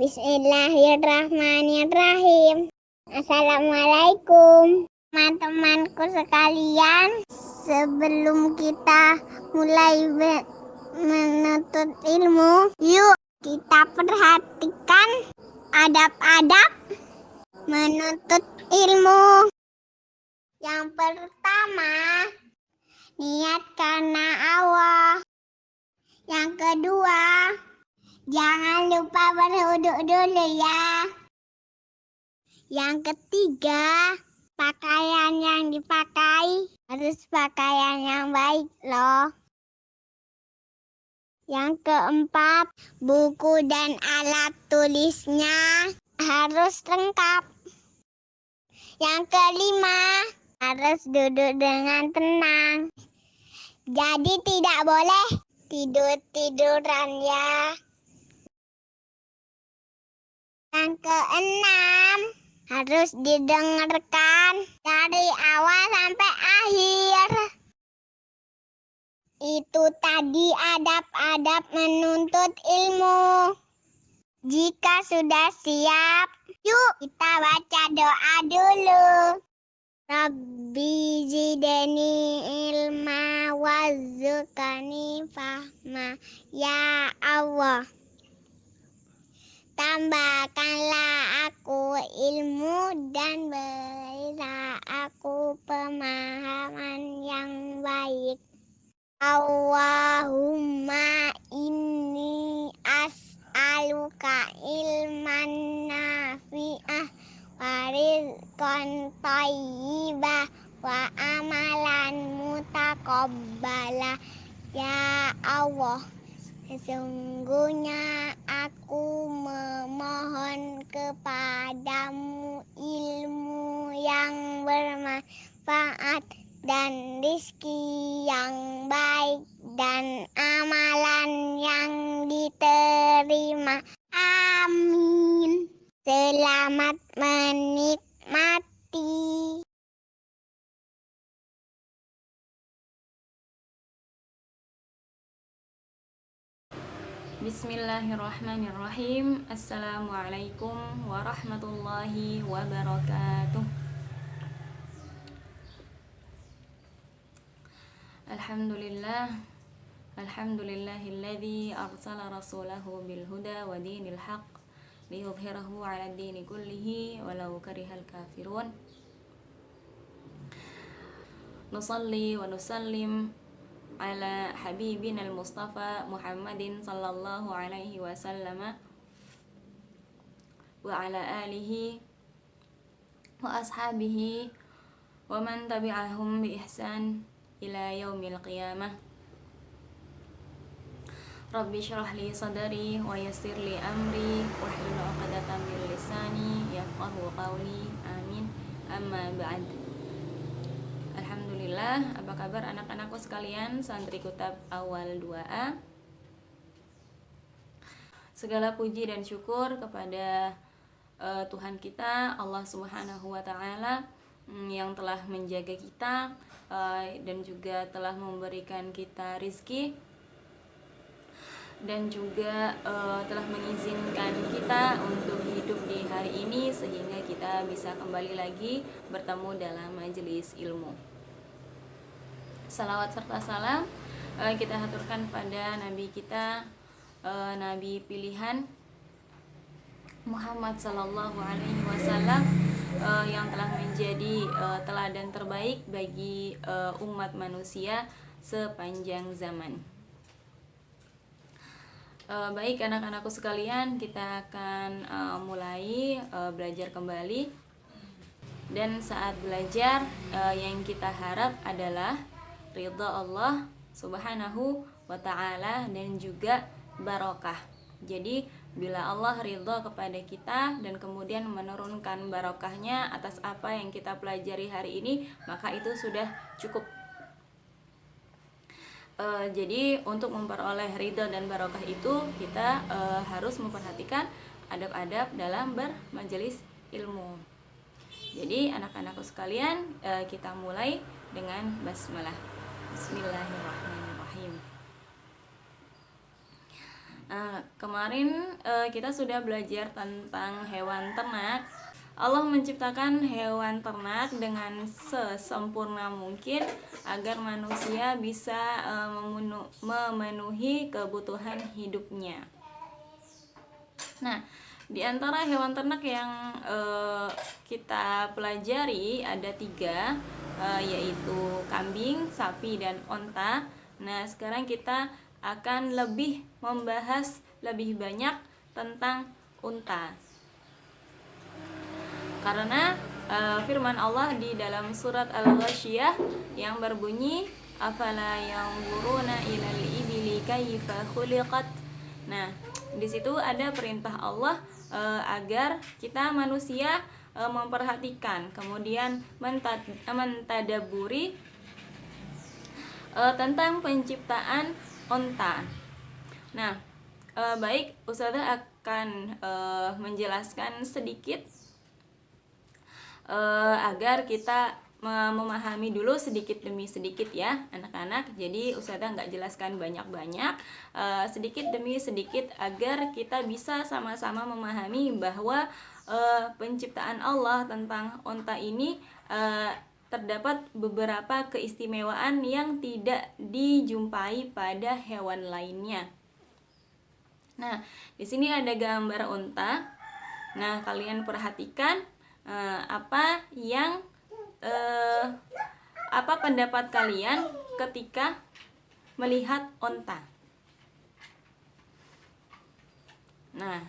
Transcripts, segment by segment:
Bismillahirrahmanirrahim. Assalamualaikum teman-temanku sekalian. Sebelum kita mulai menuntut ilmu, yuk kita perhatikan adab-adab menuntut ilmu. Yang pertama, niat karena Allah. Yang kedua, jangan lupa berwudu dulu ya. Yang ketiga, pakaian yang dipakai harus pakaian yang baik loh. Yang keempat, buku dan alat tulisnya harus lengkap. Yang kelima, harus duduk dengan tenang. Jadi tidak boleh tidur-tiduran ya. Yang keenam, harus didengarkan dari awal sampai akhir. Itu tadi adab-adab menuntut ilmu. Jika sudah siap, yuk kita baca doa dulu. Rabbi zidni ilma warzuqni fahma. Ya Allah, tambahkanlah aku ilmu dan berilah aku pemahaman yang baik. Allahumma inni as'aluka ilman nafi'ah wa rizqan thayyibah wa amalan mutaqabbala. Ya Allah, sesungguhnya aku memohon kepadamu ilmu yang bermanfaat dan rizki yang baik dan amalan yang diterima. Amin. Selamat menikmati. Bismillahirrahmanirrahim. Assalamualaikum warahmatullahi wabarakatuh. Alhamdulillahilladzi arsala rasulahu bil huda wa dinil haq liyudhhirahu 'ala ad-dini kullihi walau karihal kafirun. Nusalli wa nusallim ala habibina al-mustafa Muhammadin sallallahu alaihi wasallam wa ala alihi wa ashabihi wa man tabi'ahum bi ihsan ila yaumil qiyamah. Rabbi shrah li sadri wa yassir li amri wahlul 'uqdatam min lisani yafqahu qawli. Amin. Amma ba'd. Alhamdulillah, apa kabar anak-anakku sekalian, santri Kutab Awal 2A. Segala puji dan syukur kepada Tuhan kita, Allah Subhanahu wa taala, yang telah menjaga kita dan juga telah memberikan kita rizki dan juga telah mengizinkan kita untuk hidup di hari ini sehingga kita bisa kembali lagi bertemu dalam majelis ilmu. Salawat serta salam kita haturkan pada Nabi kita, Nabi pilihan Muhammad sallallahu alaihi wasallam, yang telah menjadi teladan terbaik bagi umat manusia sepanjang zaman. Baik anak-anakku sekalian, kita akan mulai belajar kembali. Dan saat belajar yang kita harap adalah ridha Allah Subhanahu wa ta'ala dan juga barokah. Jadi bila Allah ridha kepada kita dan kemudian menurunkan barokahnya atas apa yang kita pelajari hari ini, maka itu sudah cukup. Jadi untuk memperoleh ridha dan barokah itu kita harus memperhatikan adab-adab dalam bermajelis ilmu. Jadi anak-anakku sekalian, kita mulai dengan basmalah. Bismillahirrahmanirrahim. Kemarin kita sudah belajar tentang hewan ternak. Allah menciptakan hewan ternak dengan sesempurna mungkin agar manusia bisa memenuhi kebutuhan hidupnya. Nah, di antara hewan ternak yang kita pelajari ada 3, yaitu kambing, sapi, dan onta. Nah, sekarang kita akan lebih membahas lebih banyak tentang unta. Karena firman Allah di dalam surat Al-Ghasyiyah yang berbunyi afala yanzuruna ilal ibili kaifa khuliqat. Nah, di situ ada perintah Allah agar kita manusia memperhatikan, kemudian mentadaburi tentang penciptaan onta. Nah, baik, Ustazah akan menjelaskan sedikit agar kita memahami dulu sedikit demi sedikit ya anak-anak. Jadi Ustazah nggak jelaskan banyak-banyak, sedikit demi sedikit agar kita bisa sama-sama memahami bahwa penciptaan Allah tentang onta ini terdapat beberapa keistimewaan yang tidak dijumpai pada hewan lainnya. Nah, di sini ada gambar unta. Nah, kalian perhatikan apa pendapat kalian ketika melihat onta. Nah,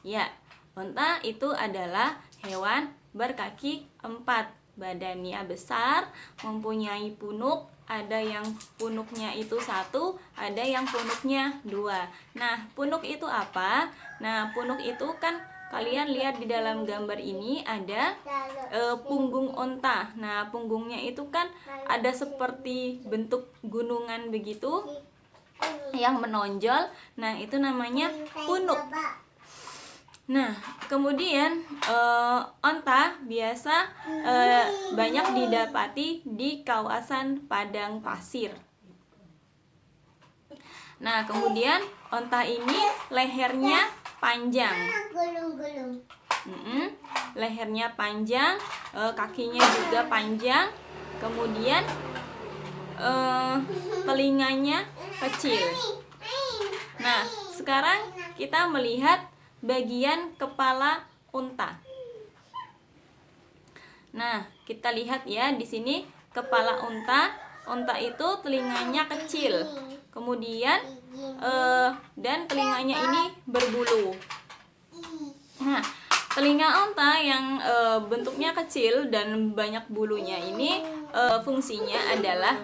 ya, onta itu adalah hewan berkaki 4, badannya besar, mempunyai punuk, ada yang punuknya itu 1, ada yang punuknya 2. Nah, punuk itu apa? Nah, punuk itu kan kalian lihat di dalam gambar ini ada punggung onta. Nah, punggungnya itu kan ada seperti bentuk gunungan begitu yang menonjol. Nah, itu namanya punuk. Nah, kemudian onta biasa banyak didapati di kawasan padang pasir. Nah, kemudian onta ini lehernya panjang. Lehernya panjang, kakinya juga panjang, kemudian telinganya kecil. Nah, sekarang kita melihat bagian kepala unta. Nah, kita lihat ya di sini kepala unta. Unta itu telinganya kecil, kemudian dan telinganya ini berbulu. Nah, telinga unta yang bentuknya kecil dan banyak bulunya ini fungsinya adalah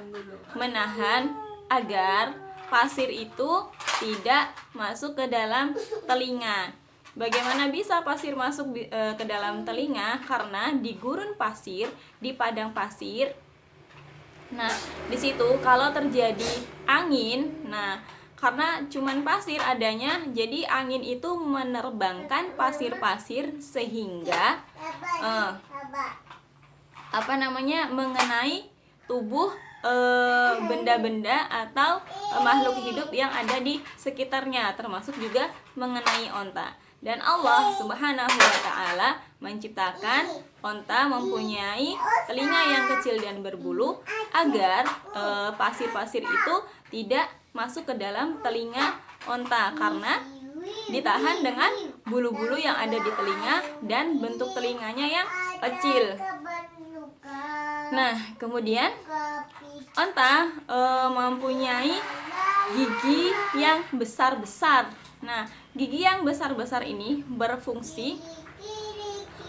menahan agar pasir itu tidak masuk ke dalam telinga. Bagaimana bisa pasir masuk ke dalam telinga? Karena di gurun pasir, di padang pasir, nah di situ kalau terjadi angin, nah karena cuman pasir adanya, jadi angin itu menerbangkan pasir-pasir sehingga mengenai tubuh benda-benda atau makhluk hidup yang ada di sekitarnya, termasuk juga mengenai onta. Dan Allah Subhanahu wa Ta'ala menciptakan onta mempunyai telinga yang kecil dan berbulu agar pasir-pasir itu tidak masuk ke dalam telinga onta, karena ditahan dengan bulu-bulu yang ada di telinga dan bentuk telinganya yang kecil. Nah, kemudian onta mempunyai gigi yang besar-besar. Nah, gigi yang besar-besar ini berfungsi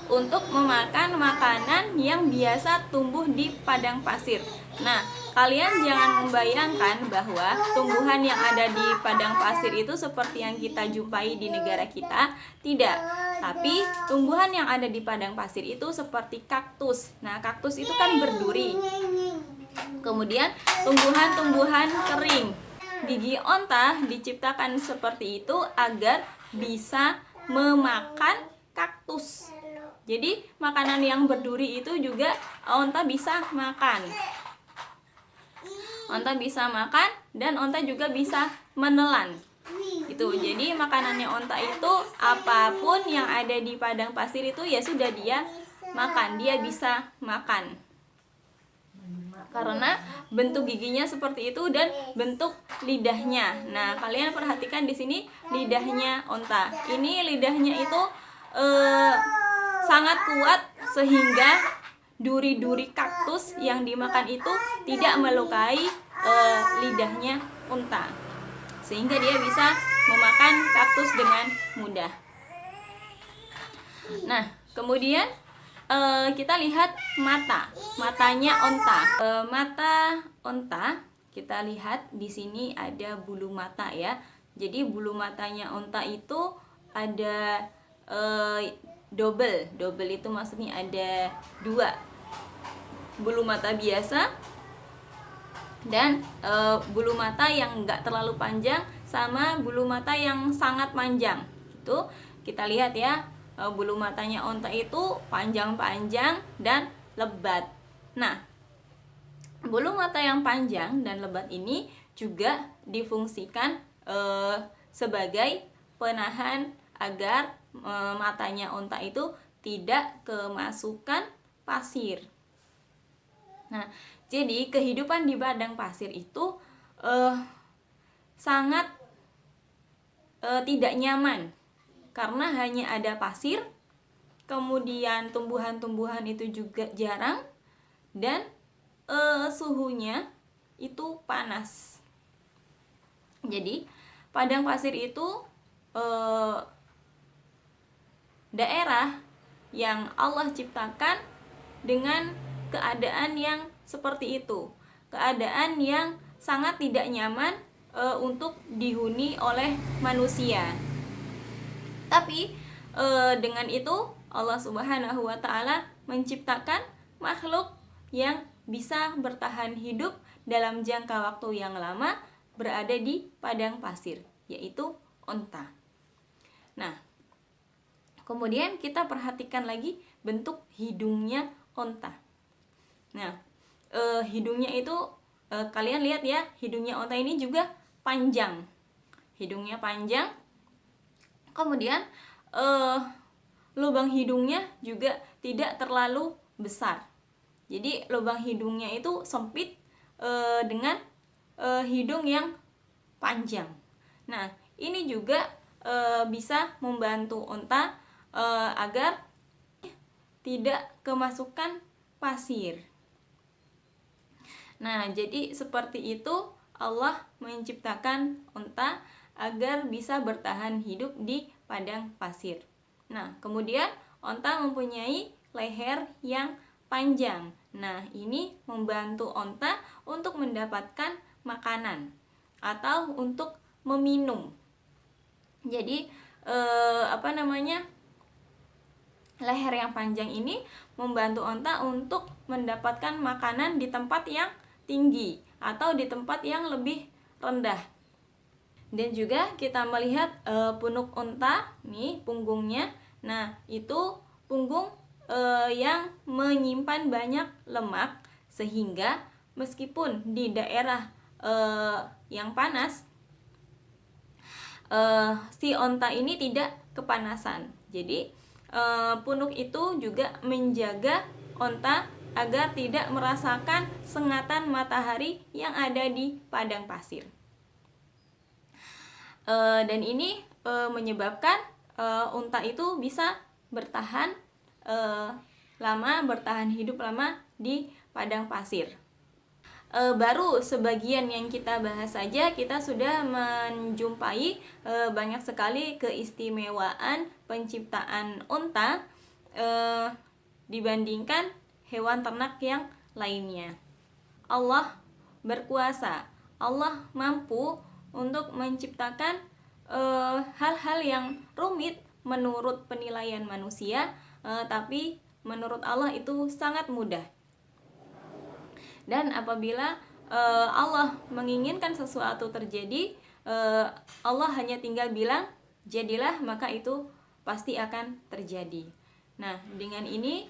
untuk memakan makanan yang biasa tumbuh di padang pasir. Nah, kalian jangan membayangkan bahwa tumbuhan yang ada di padang pasir itu seperti yang kita jumpai di negara kita. Tidak. Tapi tumbuhan yang ada di padang pasir itu seperti kaktus. Nah, kaktus itu kan berduri. Kemudian tumbuhan-tumbuhan kering. Gigi onta diciptakan seperti itu agar bisa memakan kaktus. Jadi makanan yang berduri itu juga onta bisa makan. Onta bisa makan dan onta juga bisa menelan. gitu. Jadi makanannya onta itu apapun yang ada di padang pasir itu ya sudah dia makan, dia bisa makan. Karena bentuk giginya seperti itu dan bentuk lidahnya. Nah, kalian perhatikan di sini lidahnya onta. Ini lidahnya itu sangat kuat sehingga duri-duri kaktus yang dimakan itu tidak melukai lidahnya onta, sehingga dia bisa memakan kaktus dengan mudah. Nah, kemudian kita lihat matanya onta. Mata onta kita lihat di sini ada bulu mata ya. Jadi bulu matanya onta itu ada double itu maksudnya ada 2 bulu mata biasa dan bulu mata yang enggak terlalu panjang sama bulu mata yang sangat panjang. Itu kita lihat ya, bulu matanya onta itu panjang-panjang dan lebat. Nah, bulu mata yang panjang dan lebat ini juga difungsikan sebagai penahan agar matanya onta itu tidak kemasukan pasir. Nah, jadi kehidupan di padang pasir itu sangat tidak nyaman karena hanya ada pasir, kemudian tumbuhan-tumbuhan itu juga jarang, dan suhunya itu panas. Jadi padang pasir itu daerah yang Allah ciptakan dengan keadaan yang seperti itu, keadaan yang sangat tidak nyaman untuk dihuni oleh manusia. Tapi dengan itu Allah Subhanahu wa Ta'ala menciptakan makhluk yang bisa bertahan hidup dalam jangka waktu yang lama berada di padang pasir, yaitu onta. Nah, kemudian kita perhatikan lagi bentuk hidungnya onta. Nah, hidungnya itu kalian lihat ya, hidungnya onta ini juga panjang. Hidungnya panjang. Kemudian lubang hidungnya juga tidak terlalu besar. Jadi lubang hidungnya itu sempit dengan hidung yang panjang. Nah, ini juga bisa membantu onta agar tidak kemasukan pasir. Nah, jadi seperti itu Allah menciptakan onta agar bisa bertahan hidup di padang pasir. Nah, kemudian onta mempunyai leher yang panjang. Nah, ini membantu onta untuk mendapatkan makanan atau untuk meminum. Jadi leher yang panjang ini membantu onta untuk mendapatkan makanan di tempat yang tinggi atau di tempat yang lebih rendah. Dan juga kita melihat punuk onta nih, punggungnya. Nah, itu punggung yang menyimpan banyak lemak, sehingga meskipun di daerah yang panas, si onta ini tidak kepanasan. Jadi punuk itu juga menjaga onta agar tidak merasakan sengatan matahari yang ada di padang pasir. Dan ini menyebabkan unta itu bisa bertahan hidup lama di padang pasir. Baru sebagian yang kita bahas saja, kita sudah menjumpai banyak sekali keistimewaan penciptaan unta dibandingkan hewan ternak yang lainnya. Allah berkuasa, Allah mampu untuk menciptakan hal-hal yang rumit menurut penilaian manusia, tapi menurut Allah itu sangat mudah. Dan apabila Allah menginginkan sesuatu terjadi, Allah hanya tinggal bilang jadilah, maka itu pasti akan terjadi. Nah, dengan ini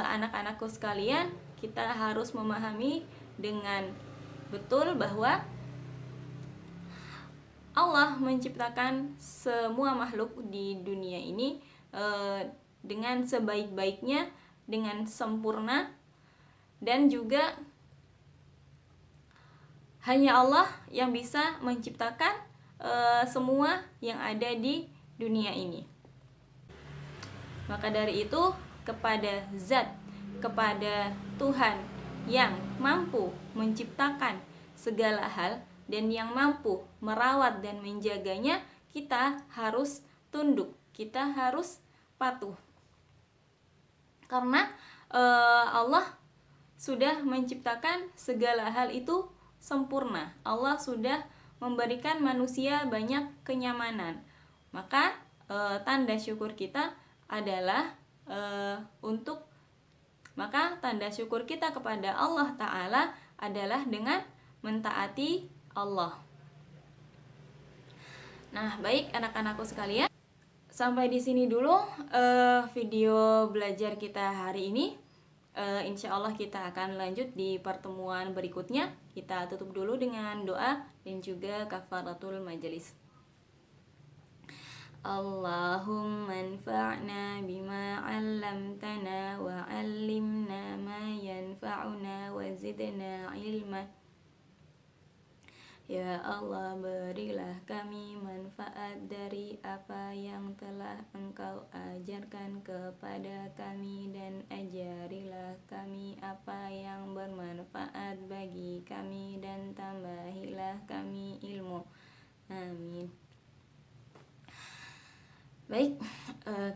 anak-anakku sekalian, kita harus memahami dengan betul bahwa Allah menciptakan semua makhluk di dunia ini dengan sebaik-baiknya, dengan sempurna, dan juga hanya Allah yang bisa menciptakan semua yang ada di dunia ini. Maka dari itu, kepada zat, kepada Tuhan yang mampu menciptakan segala hal dan yang mampu merawat dan menjaganya, kita harus tunduk, kita harus patuh. Karena Allah sudah menciptakan segala hal itu sempurna. Allah sudah memberikan manusia banyak kenyamanan. Maka tanda syukur kita adalah tanda syukur kita kepada Allah Ta'ala adalah dengan mentaati Allah. Nah, baik anak-anakku sekalian, sampai di sini dulu video belajar kita hari ini. Insya Allah kita akan lanjut di pertemuan berikutnya. Kita tutup dulu dengan doa dan juga kafaratul majelis. Allahumma anfa'na bima 'allamtana wa 'allimna ma yanfa'una wa zidna ilma. Ya Allah, berilah kami manfaat dari apa yang telah Engkau ajarkan kepada kami, dan ajarilah kami apa yang bermanfaat bagi kami, dan tambahilah kami ilmu. Amin. Baik,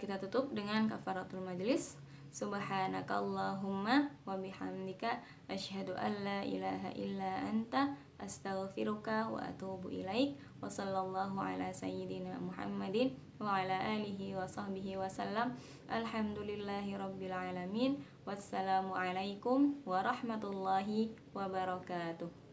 kita tutup dengan kafaratul majelis. Subhanakallahumma wa bihamdika asyhadu an la ilaha illa anta astaghfiruka wa atubu ilaik. Wa sallallahu ala sayyidina Muhammadin wa ala alihi wa sahbihi wa sallam. Alhamdulillahi rabbil alamin. Wassalamu alaikum warahmatullahi wabarakatuh.